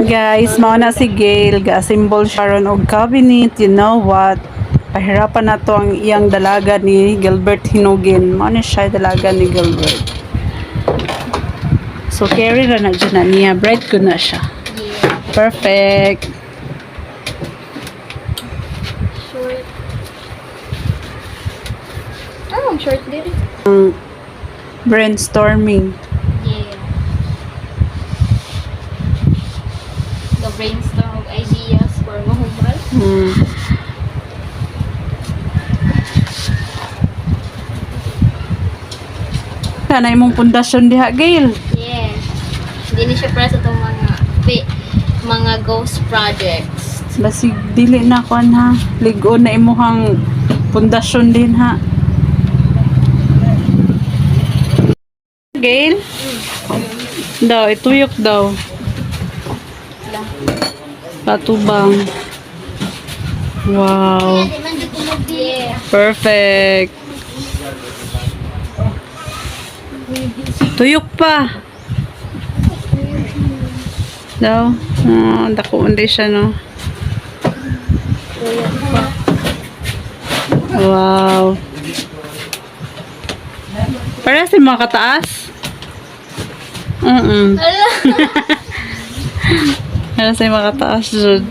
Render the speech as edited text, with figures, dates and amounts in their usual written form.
Guys, mao na si Gail, ga-assemble Sharon og cabinet. You know what? Pahirapan na to ang iyang dalaga ni Gilbert Hinugin. Mao ni siya dalaga ni Gilbert. So carry ra na dyan na niya. Bright ko na siya. Perfect. Short. Anong short din? Brainstorming. Yeah. The brainstorm of ideas for mahubal. Kanay mong pundasyon diha, Gail. Yeah. Hindi siya para sa itong mga ghost projects. Basig dili na kon ha. Ligon na imuhang pundasyon din ha. Gail? Daw, ituyok daw. Patubang. Wow. Yeah. Perfect. Tuyok pa. Daw. Oh, dako undi siya no. Wow. Para sa mga kataas? Ala. Para sa mga kataas, Jud.